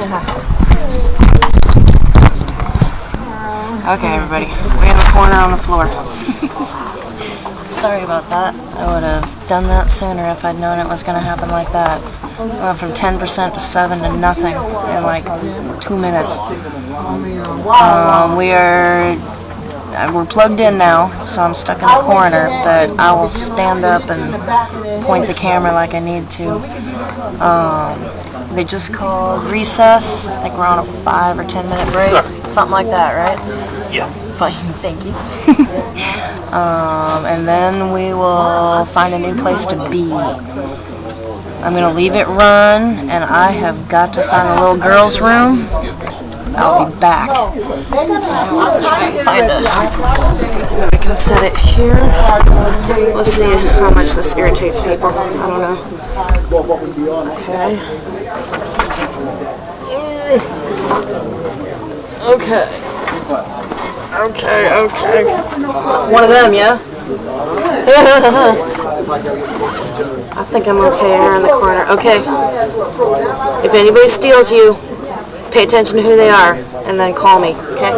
Okay, everybody, we have a corner on the floor. Sorry about that. I would have done that sooner if I'd known it was going to happen like that. Went from 10% to 7 to nothing in like 2 minutes. We're plugged in now, so I'm stuck in the corner, but I will stand up and point the camera like I need to. They just called recess. I think we're on a 5 or 10 minute break. Something like that, right? Yeah. Fine, thank you. And then we will find a new place to be. I'm going to leave it run, and I have got to find a little girl's room. I'll be back. I'll try and find it. I can set it here. Let's see how much this irritates people. I don't know. Okay. Okay. One of them, yeah? I think I'm okay here in the corner. Okay. If anybody steals you, pay attention to who they are, and then call me, okay?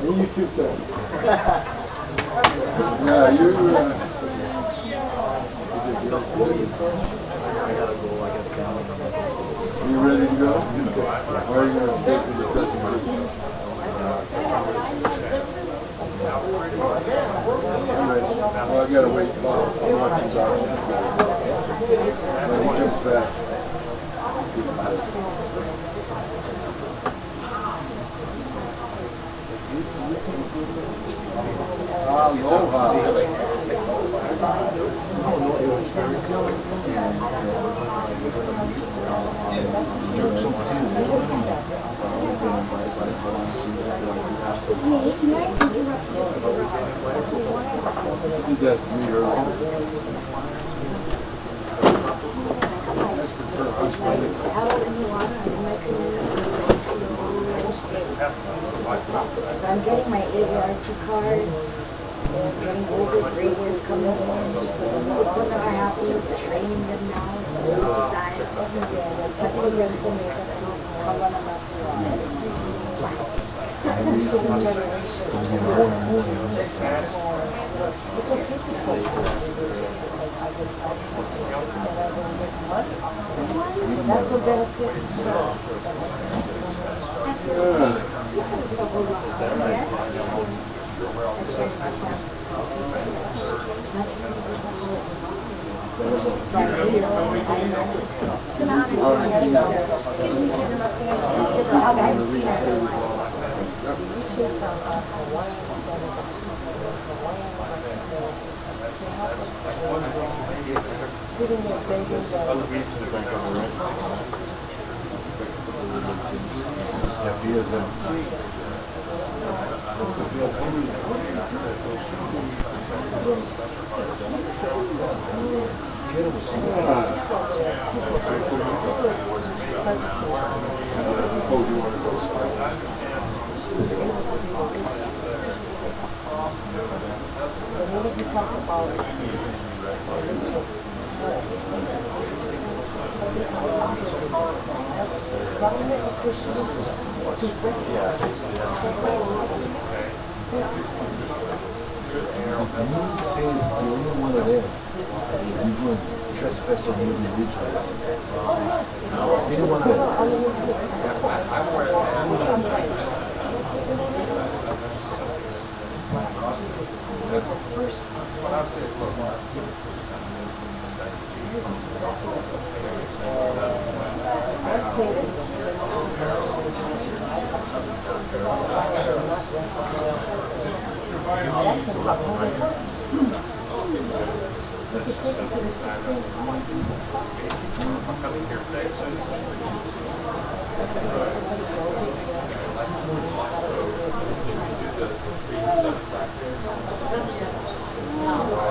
You too, sir. Yeah, you ready to go? Or are you going to stay for the well, I got to wait for I'm getting my AARP card. Getting older, radios coming in. The more that I have to training them now, style. That will benefit.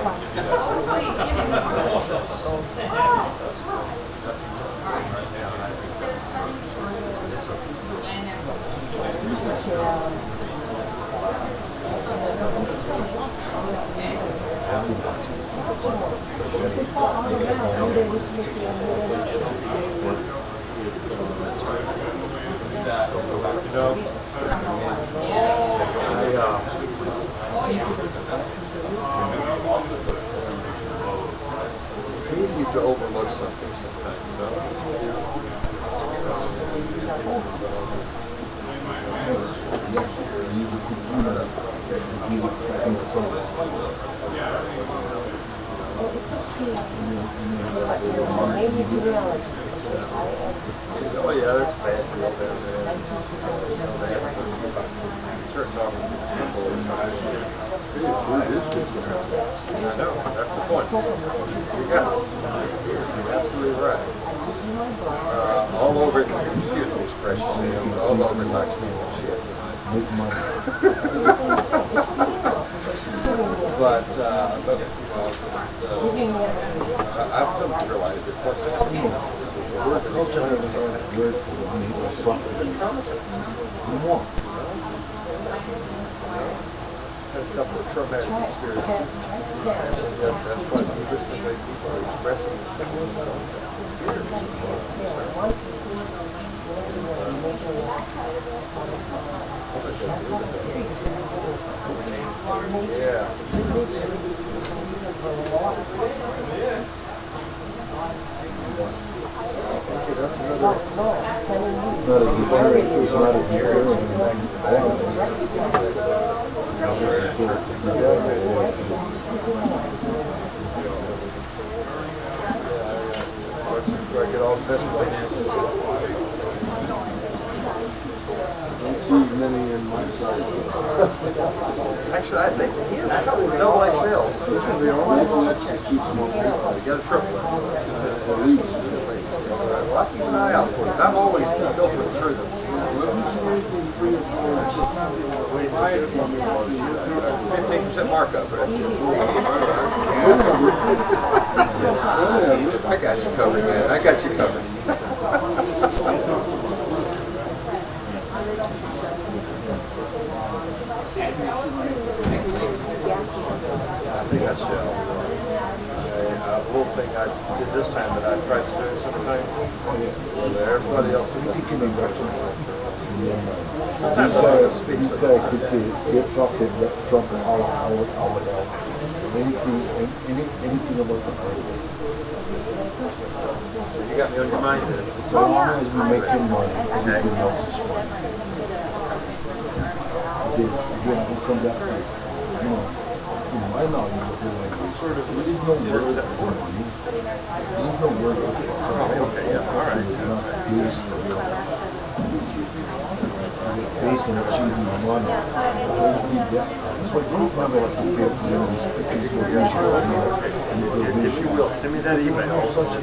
It's easy to overlook something sometimes, though. It's okay. Maybe it's reality. Oh yeah, that's bad. Church office is simple. I know, that's the point. You got it. You're absolutely right. All over it, excuse me expression, all over it like stealing shit. But I've come to realize that what's happening had a couple of traumatic experiences. That's why you listen to the way people are expressing yeah. Okay, that's another. It's not a so I get all the best financial. Don't see many in my size. Actually, I think I don't even know myself. The only one that keeps them on paper. You got a triple at least. Well, I keep an eye out for it. I'm always filtering through them. 15% markup, right? I got you covered, man. I got you covered. I think I shall. A little thing I did this time that I tried to do sometime. Everybody else is These guys could say, get talking Trump and all anything about the highway. You got me on your mind then. So long as we make him money, everything else is fine. Again, we'll come back to this. In my knowledge of the language, there is no word for money. There is no word for money. Okay, yeah, all right. Based on achieving money. That's why you probably have to pay for these freaking provisions. If you will, send me that email. Such a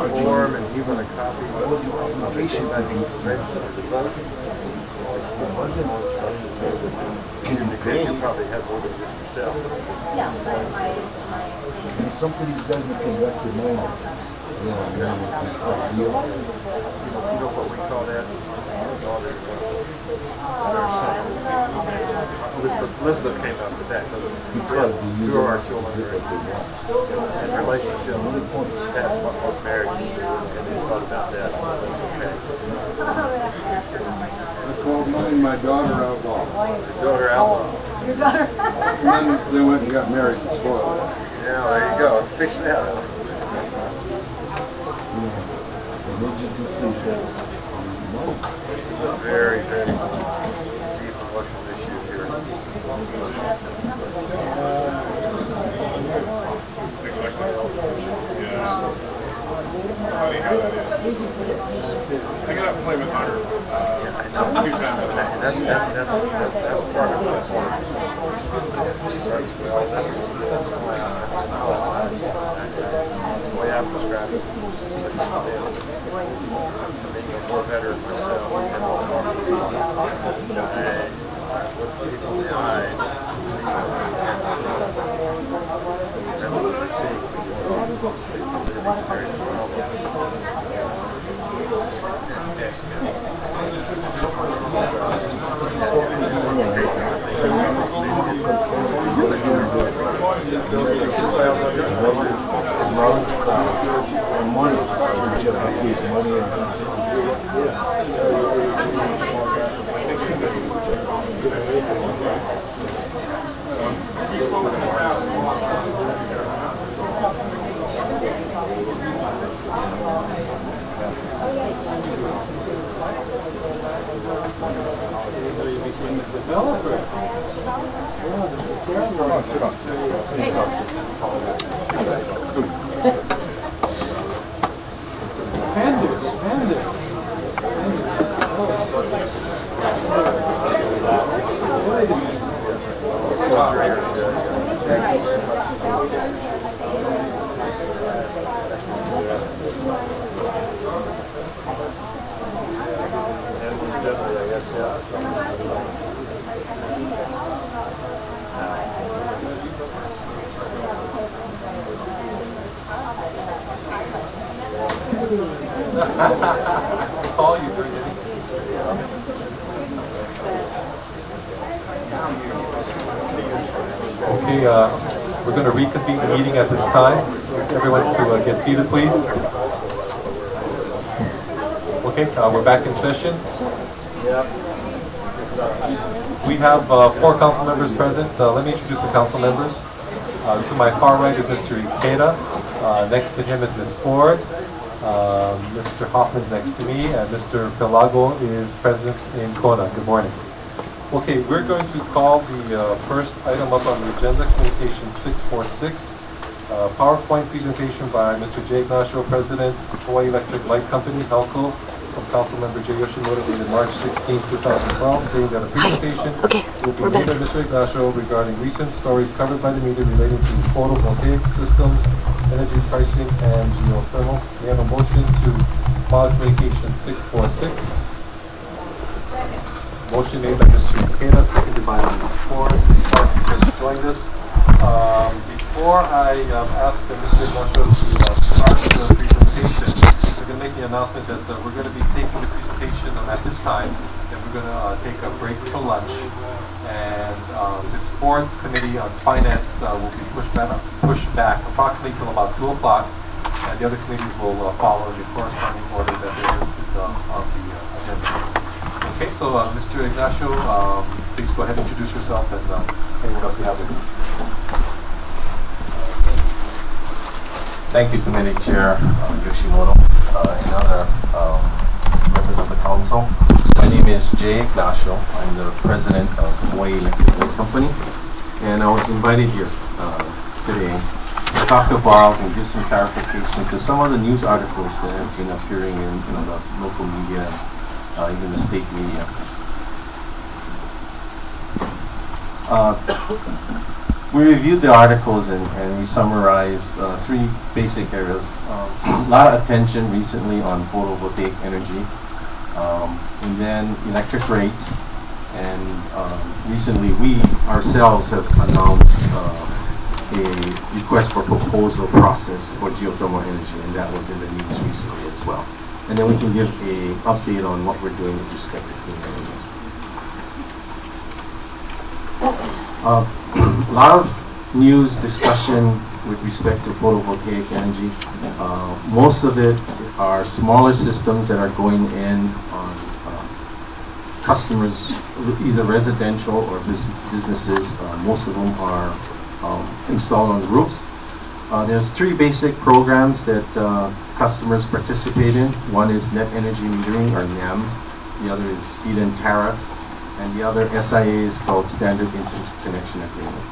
Form and you want a copy. What your obligation would be for it wasn't getting paid. You probably have more than just yourself. And some of these guys that come back to mind, You know what we call that? Elizabeth came up with that because we are our children and relationship. That's what marriage is, and they thought about that. That's okay. I called mine my daughter outlaw. Your daughter outlaw. Your daughter. And then they went and got married and spoiled it. Yeah, there you go. Fix that up. This is a very, very deep emotional issue here. Funny how that is. I got to play with Hunter 2 times a day. That's part of it. That's the way I've described it. Being a more better myself and look people in the eye. Okay, we're going to reconvene the meeting at this time. Everyone to get seated, please. Okay, we're back in session. We have 4 council members present. Let me introduce the council members. To my far right is Mr. Ikeda. Next to him is Ms. Ford. Mr. Hoffman's next to me, and Mr. Pilago is present in Kona. Good morning. Okay, we're going to call the first item up on the agenda, Communication 646, PowerPoint presentation by Mr. Jay Ignacio, President, Hawaii Electric Light Company, HELCO, from Councilmember Jay Yoshimoto, dated March 16, 2012, stating that a presentation will be made by Mr. Ignacio regarding recent stories covered by the media relating to photovoltaic systems, energy pricing, and geothermal. We have a motion to file Communication 646. Motion made by Mr. Ikeda, seconded by Ms. Ford. Ms. Ford just joined us. Before I ask Mr. Ignacio to start the presentation, we're going to make the announcement that we're going to be taking the presentation at this time, and we're going to take a break for lunch. And this board's committee on finance will be pushed back approximately till about 2 o'clock, and the other committees will follow the corresponding order that they're listed on the agenda. Okay, so Mr. Ignacio, please go ahead and introduce yourself and anyone else you have with you. Thank you, Committee Chair Yoshimoto and other members of the Council. My name is Jay Ignacio. I'm the President of Hawaii Electric Light Company, and I was invited here today to talk about and give some clarification to some of the news articles that have been appearing in the local media, even the state media. We reviewed the articles and we summarized 3 basic areas. A lot of attention recently on photovoltaic energy, and then electric rates, and recently we ourselves have announced a request for proposal process for geothermal energy, and that was in the news recently as well. And then we can give an update on what we're doing with respect to clean energy. A lot of news discussion with respect to photovoltaic energy. Most of it are smaller systems that are going in on customers, either residential or businesses. Most of them are installed on the roofs. There's 3 basic programs that customers participate in. One is net energy metering, or NEM. The other is feed-in tariff, and the other SIA is called Standard Interconnection Agreement.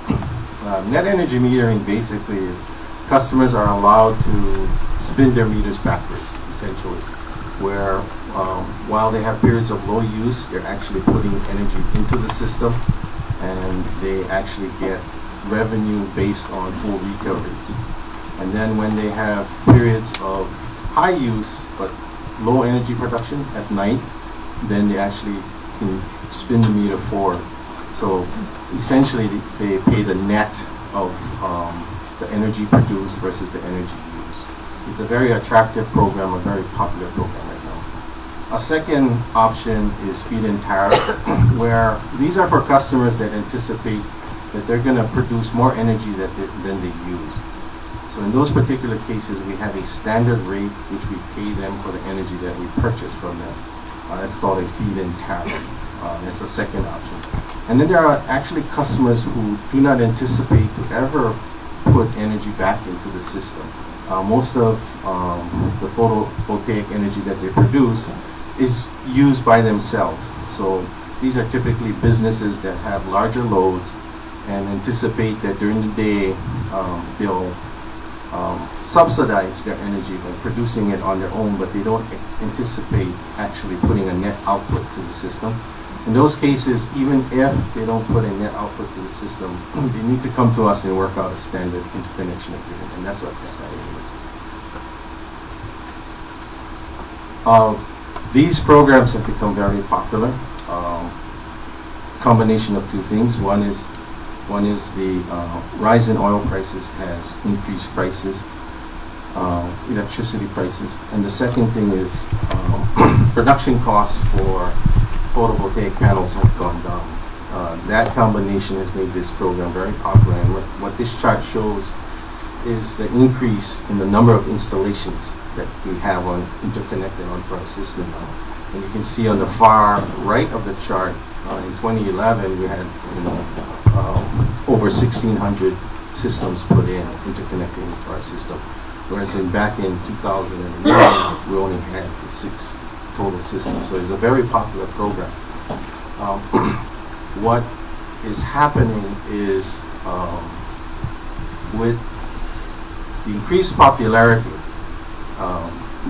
Net energy metering basically is customers are allowed to spin their meters backwards, essentially, where while they have periods of low use, they're actually putting energy into the system, and they actually get revenue based on full retail rates. And then when they have periods of high use but low energy production at night, then they actually can spin the meter forward. So essentially they pay the net of the energy produced versus the energy used. It's a very attractive program, a very popular program right now. A second option is feed-in tariff, where these are for customers that anticipate that they're going to produce more energy than they use. So in those particular cases, we have a standard rate which we pay them for the energy that we purchase from them. That's called a feed-in tariff. That's a second option. And then there are actually customers who do not anticipate to ever put energy back into the system. Most of the photovoltaic energy that they produce is used by themselves. So these are typically businesses that have larger loads and anticipate that during the day they'll subsidize their energy by producing it on their own, but they don't anticipate actually putting a net output to the system. In those cases, even if they don't put a net output to the system, they need to come to us and work out a standard interconnection agreement, and that's what SIA is. These programs have become very popular. Combination of two things. One is the rise in oil prices has increased prices, electricity prices, and the second thing is production costs for photovoltaic panels have gone down. That combination has made this program very popular, and what this chart shows is the increase in the number of installations that we have interconnected onto our system now. And you can see on the far right of the chart, in 2011 we had over 1,600 systems put in, interconnected into our system, whereas back in 2001 we only had 6 total systems. So it's a very popular program. What is happening is with the increased popularity,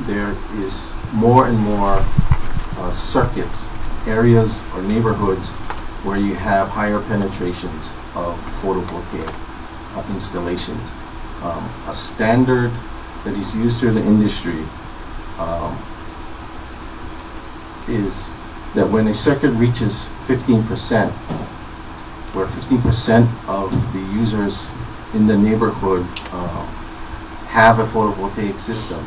there is more and more circuits, areas or neighborhoods where you have higher penetrations of photovoltaic installations. A standard that is used through the industry is that when a circuit reaches 15%, where 15% of the users in the neighborhood have a photovoltaic system,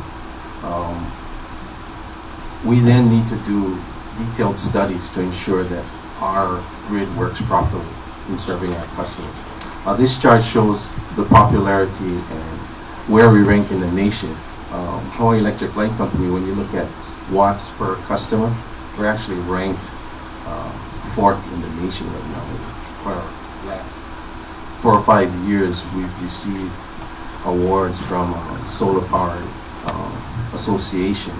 we then need to do detailed studies to ensure that our grid works properly in serving our customers. This chart shows the popularity and where we rank in the nation. Hawaii Electric Light Company, when you look at watts per customer, we're actually ranked 4th in the nation right now. For the last 4 or 5 years, we've received awards from Solar Power Association,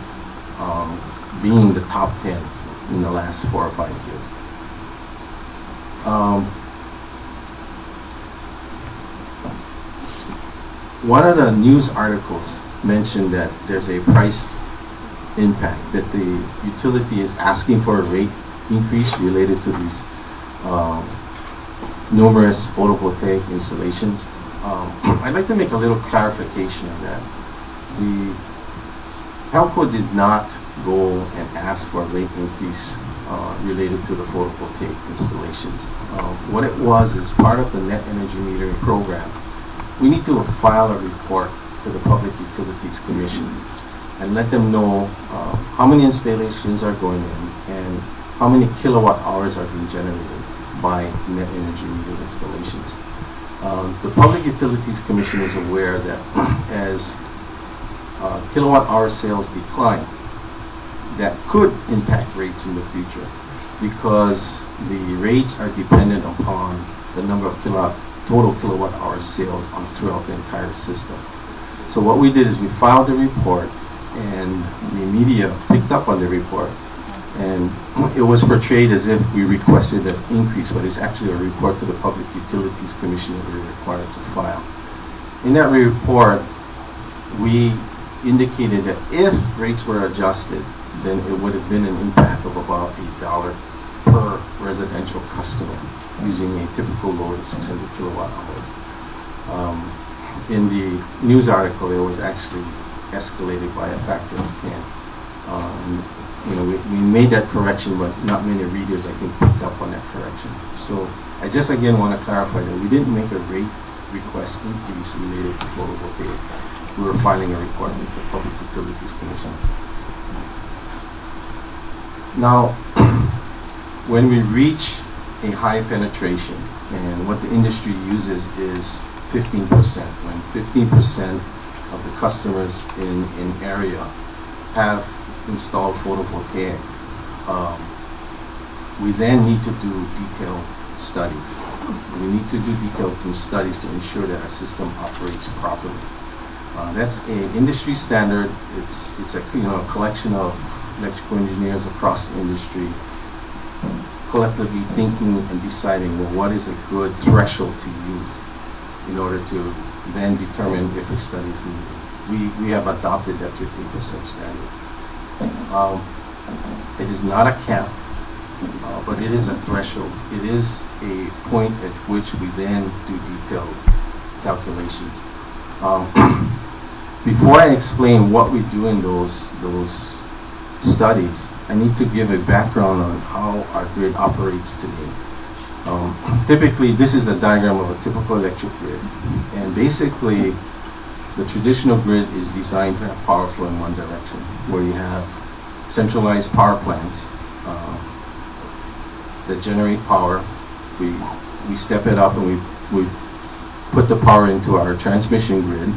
being the top 10 in the last 4 or 5 years. One of the news articles mentioned that there's a price impact, that the utility is asking for a rate increase related to these numerous photovoltaic installations. I'd like to make a little clarification of that. The HELCO did not go and ask for a rate increase related to the photovoltaic installations. What it was is part of the net energy metering program. We need to file a report to the Public Utilities Commission and let them know how many installations are going in and how many kilowatt hours are being generated by net energy metering installations. The Public Utilities Commission is aware that as kilowatt hour sales decline, that could impact rates in the future because the rates are dependent upon the number of total kilowatt hour sales throughout the entire system. So what we did is we filed the report, and the media picked up on the report, and it was portrayed as if we requested an increase, but it's actually a report to the Public Utilities Commission that we're required to file. In that report, we indicated that if rates were adjusted, then it would have been an impact of about $1 per residential customer using a typical load of 600 kilowatt hours. In the news article, it was actually escalated by a factor of 10. We made that correction, but not many readers, I think, picked up on that correction. So I just again want to clarify that we didn't make a rate request increase related to photovoltaic. we're filing a report with the Public Utilities Commission. Now, when we reach a high penetration, and what the industry uses is 15%. When 15% of the customers in an area have installed photovoltaic, we then need to do detailed studies. We need to do detailed studies to ensure that our system operates properly. That's an industry standard. It's a collection of electrical engineers across the industry collectively thinking and deciding, well, what is a good threshold to use in order to then determine if a study is needed. We have adopted that 15% standard. It is not a cap, but it is a threshold. It is a point at which we then do detailed calculations. Before I explain what we do in those studies, I need to give a background on how our grid operates today. Typically, this is a diagram of a typical electric grid, and basically, the traditional grid is designed to have power flow in one direction, where you have centralized power plants that generate power. We step it up and we put the power into our transmission grid,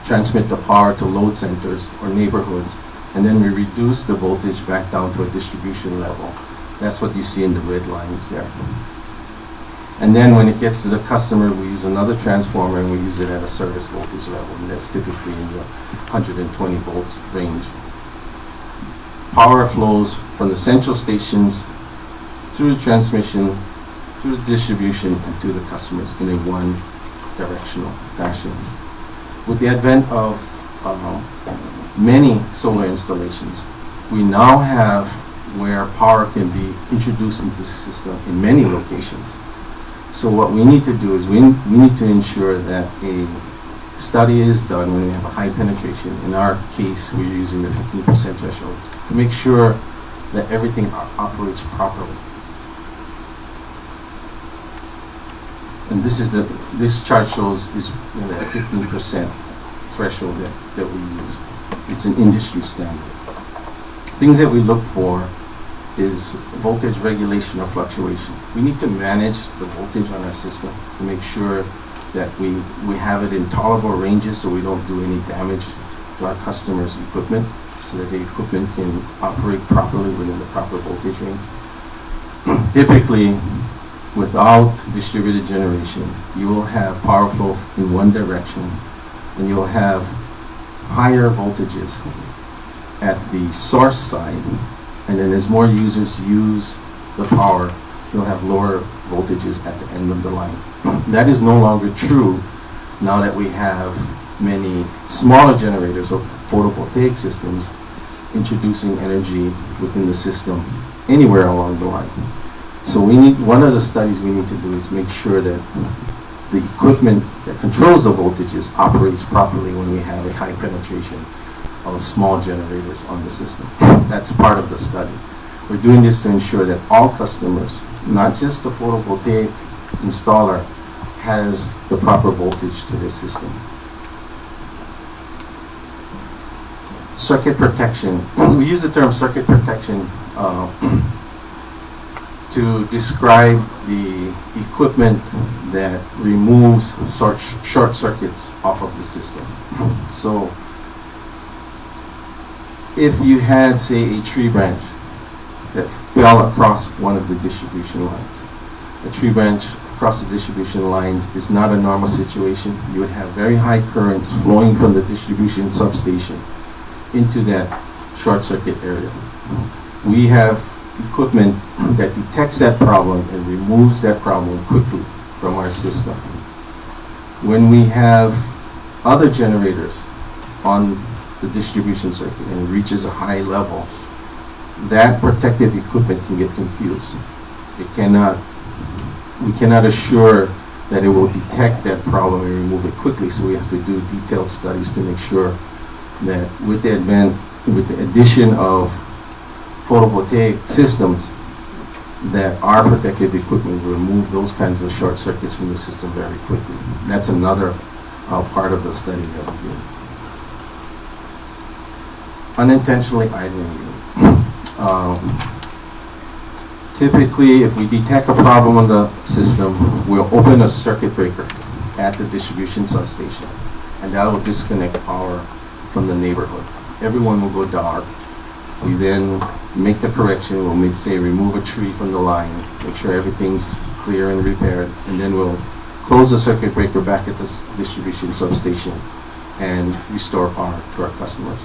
transmit the power to load centers or neighborhoods, and then we reduce the voltage back down to a distribution level. That's what you see in the red lines there. And then when it gets to the customer, we use another transformer and we use it at a service voltage level, and that's typically in the 120 volts range. Power flows from the central stations through the transmission, through the distribution, and to the customers in a one-directional fashion. With the advent of many solar installations, we now have where power can be introduced into the system in many locations. So what we need to do is we need to ensure that a study is done when we have a high penetration. In our case, we're using the 15% threshold to make sure that everything operates properly. And this chart shows is that 15% threshold that we use. It's an industry standard. Things that we look for is voltage regulation or fluctuation. We need to manage the voltage on our system to make sure that we have it in tolerable ranges so we don't do any damage to our customers' equipment, so that the equipment can operate properly within the proper voltage range. Typically, without distributed generation, you will have power flow in one direction, and you will have higher voltages at the source side, and then as more users use the power, you'll have lower voltages at the end of the line. That is no longer true now that we have many smaller generators or photovoltaic systems introducing energy within the system anywhere along the line. So one of the studies we need to do is make sure that the equipment that controls the voltages operates properly when we have a high penetration of small generators on the system. That's part of the study. We're doing this to ensure that all customers, not just the photovoltaic installer, has the proper voltage to their system. Circuit protection. We use the term circuit protection to describe the equipment that removes short circuits off of the system. So if you had, say, a tree branch that fell across one of the distribution lines, a tree branch across the distribution lines is not a normal situation. You would have very high currents flowing from the distribution substation into that short circuit area. We have equipment that detects that problem and removes that problem quickly from our system. When we have other generators on the distribution circuit and reaches a high level, that protective equipment can get confused. We cannot assure that it will detect that problem and remove it quickly, so we have to do detailed studies to make sure that with the addition of photovoltaic systems, that our protective equipment will remove those kinds of short circuits from the system very quickly. That's another part of the study that we did. unintentionally idling. Typically, if we detect a problem on the system, we'll open a circuit breaker at the distribution substation, and that will disconnect power from the neighborhood. Everyone will go dark. We then make the correction. We'll say remove a tree from the line, make sure everything's clear and repaired, and then we'll close the circuit breaker back at the distribution substation and restore power to our customers.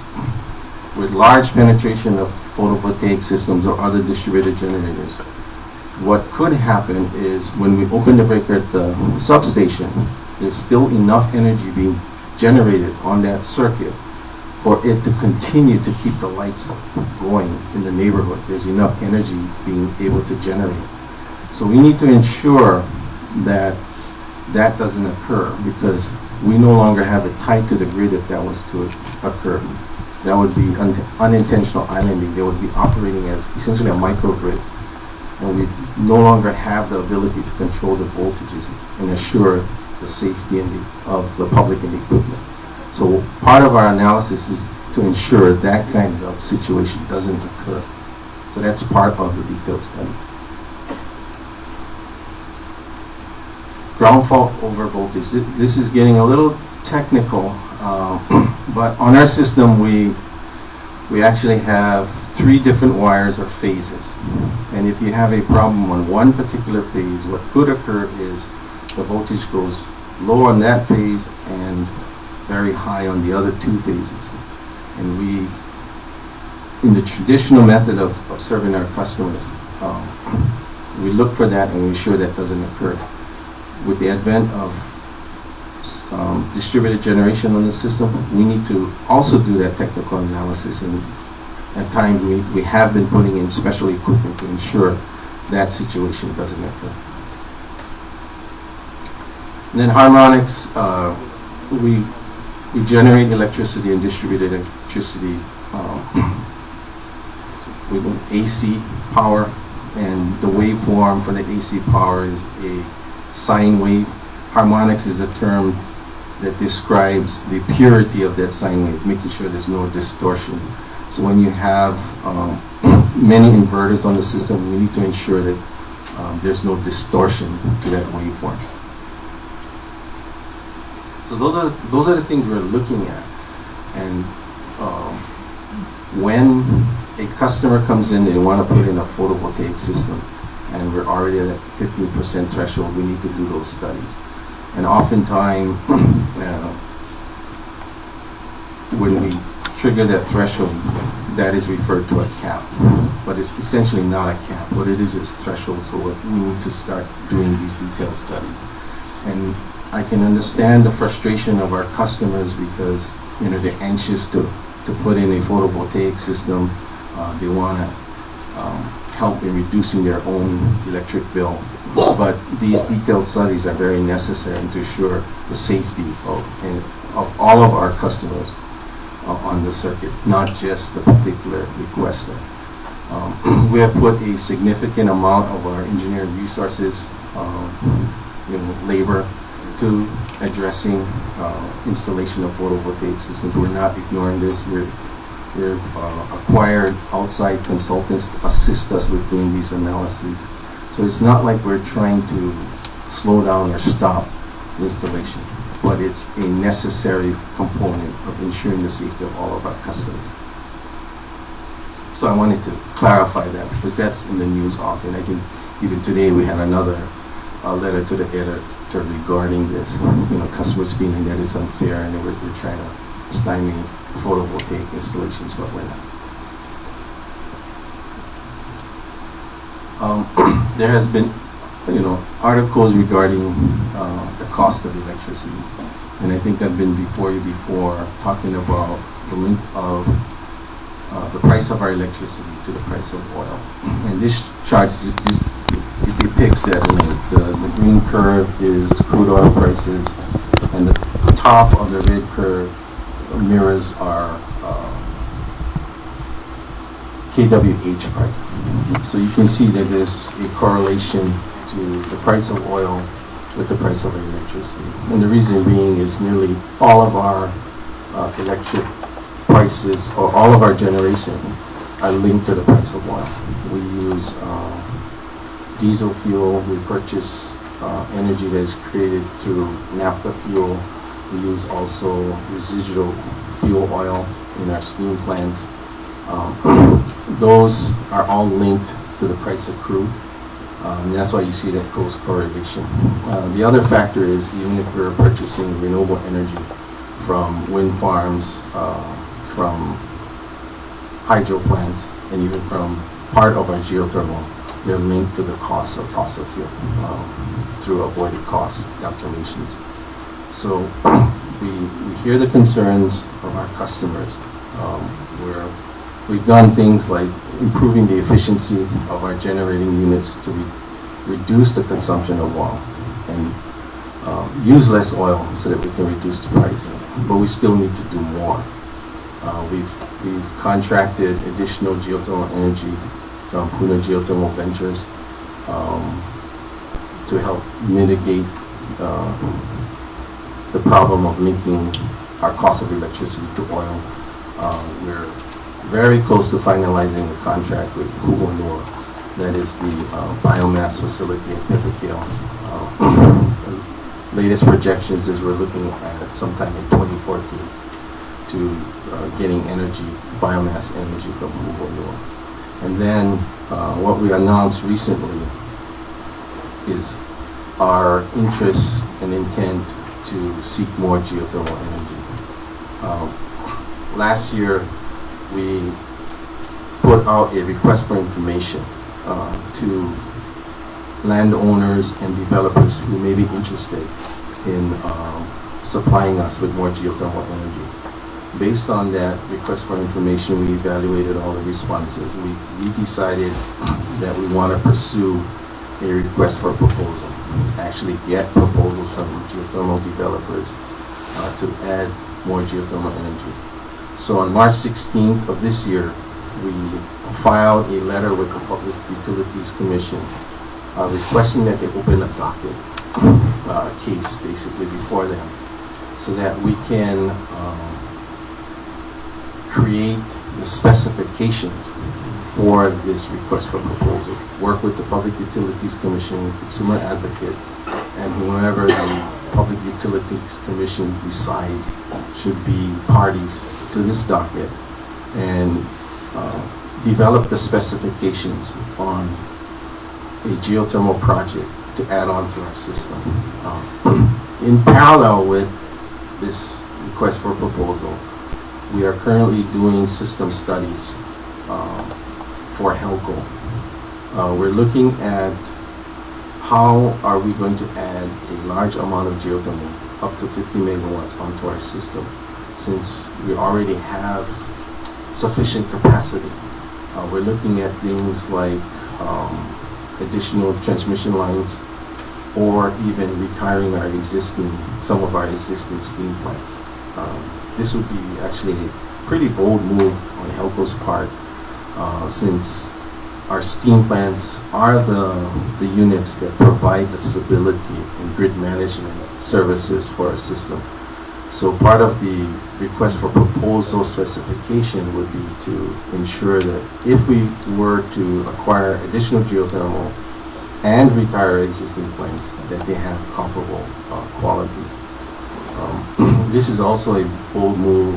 With large penetration of photovoltaic systems or other distributed generators, what could happen is when we open the breaker at the substation, there's still enough energy being generated on that circuit for it to continue to keep the lights going in the neighborhood. There's enough energy being able to generate. So we need to ensure that that doesn't occur, because we no longer have it tied to the grid if that was to occur. That would be unintentional islanding. They would be operating as essentially a microgrid, and we no longer have the ability to control the voltages and assure the safety of the public and the equipment. So part of our analysis is to ensure that kind of situation doesn't occur. So that's part of the detailed study. Ground fault over voltage. This is getting a little technical, but on our system we actually have 3 different wires or phases. And if you have a problem on one particular phase, what could occur is the voltage goes low on that phase and very high on the other 2 phases. And we, in the traditional method of serving our customers, we look for that and we ensure that doesn't occur. With the advent of distributed generation on the system, we need to also do that technical analysis, and at times we have been putting in special equipment to ensure that situation doesn't occur. And then harmonics, we generate electricity and distribute electricity with AC power, and the waveform for the AC power is a sine wave. Harmonics is a term that describes the purity of that sine wave, making sure there's no distortion. So when you have many inverters on the system, we need to ensure that there's no distortion to that waveform. So those are the things we're looking at. And when a customer comes in, they want to put in a photovoltaic system, and we're already at that 15% threshold, we need to do those studies. And oftentimes, when we trigger that threshold, that is referred to a cap. But it's essentially not a cap. What it is threshold, so we need to start doing these detailed studies. And I can understand the frustration of our customers, because they're anxious to put in a photovoltaic system. They want to help in reducing their own electric bill. But these detailed studies are very necessary to ensure the safety of all of our customers on the circuit, not just the particular requester. We have put a significant amount of our engineering resources, labor, to addressing installation of photovoltaic systems. We're not ignoring this. We've acquired outside consultants to assist us with doing these analyses. So it's not like we're trying to slow down or stop installation, but it's a necessary component of ensuring the safety of all of our customers. So I wanted to clarify that, because that's in the news often. I think even today we had another letter to the editor regarding this. Customers feeling that it's unfair and we're trying to stymie photovoltaic installations, but we're not. There has been, articles regarding the cost of electricity, and I think I've been before you before talking about the link of the price of our electricity to the price of oil. And this chart it depicts that link. The green curve is crude oil prices, and the top of the red curve mirrors our kWh price. So you can see that there's a correlation to the price of oil with the price of electricity. And the reason being is nearly all of our electric prices, or all of our generation, are linked to the price of oil. We use diesel fuel. We purchase energy that is created through naptha fuel. We use also residual fuel oil in our steam plants. Those are all linked to the price of crude. And that's why you see that close correlation. The other factor is, even if we're purchasing renewable energy from wind farms, from hydro plants, and even from part of our geothermal, they're linked to the cost of fossil fuel through avoided cost calculations. So we hear the concerns of our customers. We've done things like improving the efficiency of our generating units to reduce the consumption of oil and use less oil so that we can reduce the price. But we still need to do more. We've contracted additional geothermal energy from Puna Geothermal Ventures to help mitigate the problem of linking our cost of electricity to oil. We're very close to finalizing a contract with Pu Honua, that is the biomass facility at Pepeekeo. Latest projections is we're looking at sometime in 2014 to getting energy, biomass energy from Pu Honua. And then what we announced recently is our interest and intent to seek more geothermal energy. Last year, we put out a request for information to landowners and developers who may be interested in supplying us with more geothermal energy. Based on that request for information, we evaluated all the responses. We decided that we want to pursue a request for proposal, actually get proposals from geothermal developers to add more geothermal energy. So on March 16th of this year, we filed a letter with the Public Utilities Commission requesting that they open a docket case basically before them so that we can create the specifications for this request for proposal, work with the Public Utilities Commission, Consumer Advocate, and whoever the Public Utilities Commission decides should be parties to this docket, and develop the specifications on a geothermal project to add on to our system. In parallel with this request for proposal, we are currently doing system studies for HELCO. We're looking at how are we going to add a large amount of geothermal, up to 50 megawatts, onto our system, since we already have sufficient capacity. We're looking at things like additional transmission lines, or even retiring some of our existing steam plants. This would be actually a pretty bold move on HELCO's part, since our steam plants are the units that provide the stability and grid management services for our system. So part of the request for proposal specification would be to ensure that if we were to acquire additional geothermal and retire existing plants, that they have comparable qualities. This is also a bold move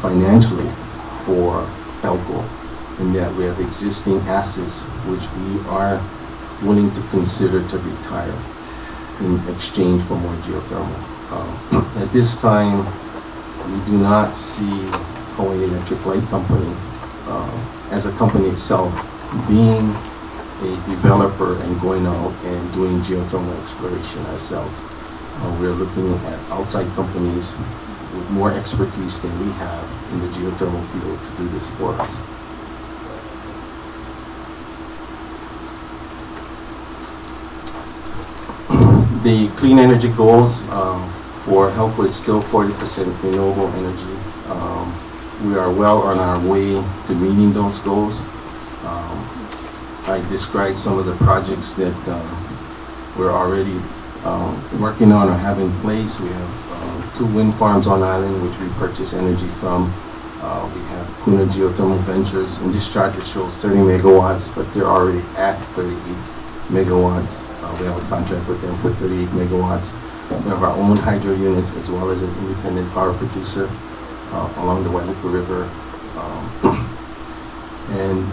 financially for HELCO, in that we have existing assets which we are willing to consider to retire in exchange for more geothermal. At this time, we do not see Hawaii Electric Light Company as a company itself being a developer and going out and doing geothermal exploration ourselves. We're looking at outside companies with more expertise than we have in the geothermal field to do this for us. The clean energy goals for HELCO is still 40% renewable energy. We are well on our way to meeting those goals. I described some of the projects that we're already working on or have in place. We have 2 wind farms on island which we purchase energy from. We have Puna Geothermal Ventures, and this chart that shows 30 megawatts, but they're already at 38 megawatts. We have a contract with them for 38 megawatts. We have our own hydro units as well as an independent power producer along the Guadalupe River. And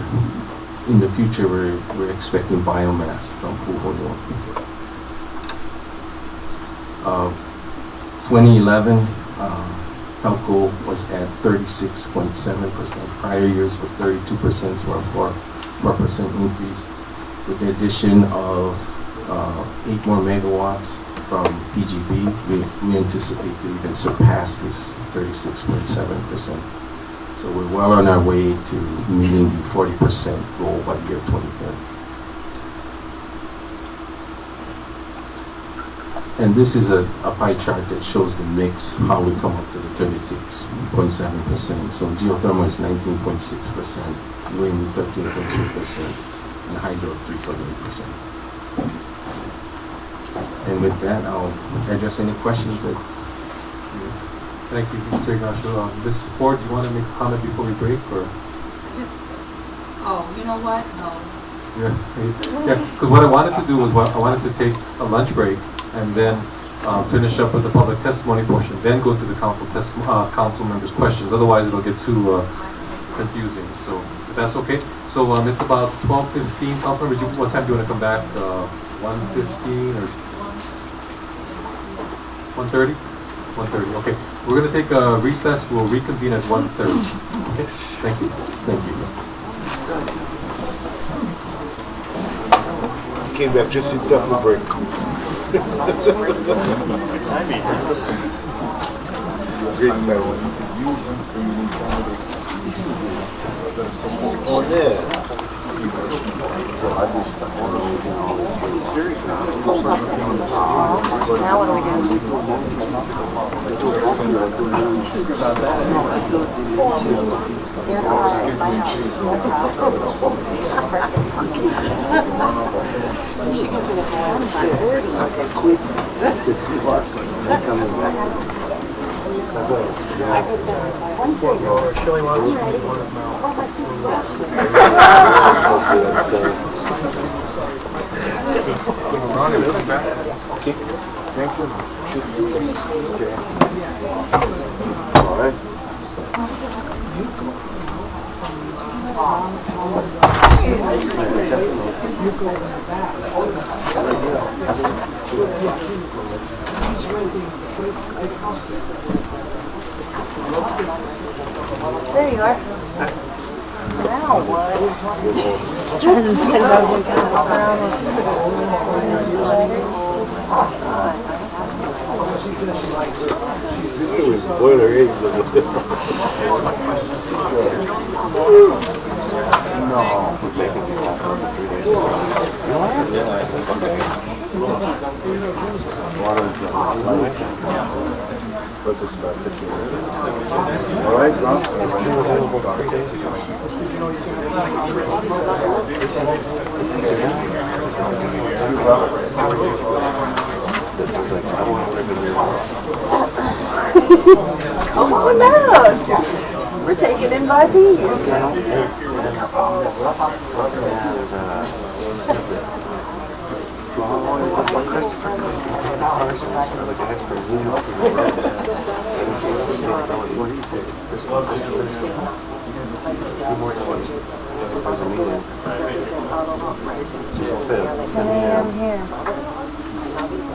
in the future, we're expecting biomass from Pu Honua. 2011, HELCO was at 36.7%. Prior years was 32%, so a 4% increase. With the addition of 8 more megawatts from PGV, we anticipate to even surpass this 36.7%. So we're well on our way to meeting the 40% goal by year 2030. And this is a pie chart that shows the mix, how we come up to the 36.7%. So geothermal is 19.6%, wind 13.3%, and hydro 3.8%. And with that, I'll address any questions that. Thank you, Mr. Ignacio. Mrs. Ford, do you want to make a comment before we break, or? Oh, you know what? No. Yeah, because what I wanted to do was I wanted to take a lunch break and then finish up with the public testimony portion, then go to the council members' questions. Otherwise, it'll get too confusing. So, if that's okay. So, it's about 12:15. Council members, what time do you want to come back? 1:15 or 1:30? 1:30. Okay. We're going to take a recess. We'll reconvene at 1:30. Okay. Thank you. Thank you. Came back just in time for break. Great metal. Oh, yeah. Now what do we do? Okay. Thanks. Okay. All right. There you are. Now what? Trying to decide if I was going to come around with this Boiler eggs. No. But it's about 15 minutes. All right, Ron? Come on out. We're taking invitees.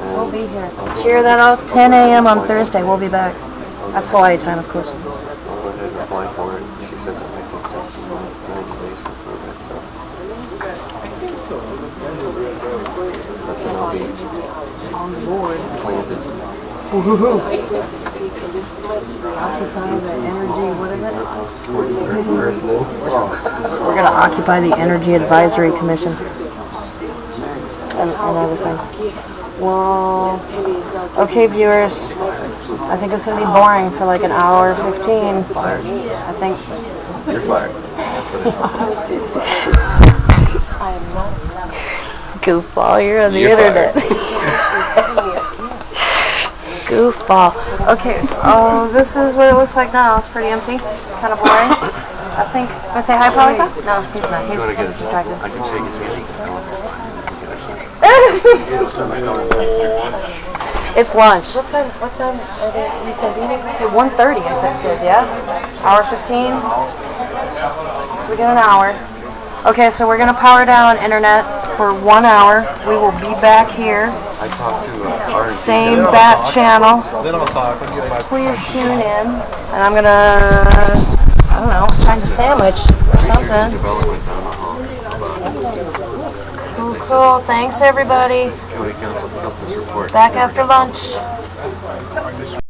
We'll be here. Cheer that off. 10 a.m. on Thursday. We'll be back. That's Hawaii time, of course. I'll go ahead and apply for it. She says it might take 60 90 days to approve it, so. But then I'll be On board. planted. Occupy the energy, what is it? Personally. We're going to occupy the Energy Advisory Commission. And other things. Well, okay, viewers. I think it's going to be boring for like an hour 15. Fired. I think. You're fired. That's what it is. I am not Goofball, you're on the You're internet. Goofball. Okay, so this is what it looks like now. It's pretty empty. Kind of boring. I think. Want to say hi, Polika? No, he's not. He's distracted. I can shake his hand. It's lunch. What time are they reconvening? It's at 1:30, I think it said, yeah? Hour 15. So we got an hour. Okay, so we're going to power down internet for 1 hour. We will be back here. I talked to Same bat channel. Then I'll talk. I'll get my Please tune in. And I'm going to, I don't know, find a sandwich or something. development down the hall. Cool. Thanks, everybody. County Council put up this report. Back after lunch.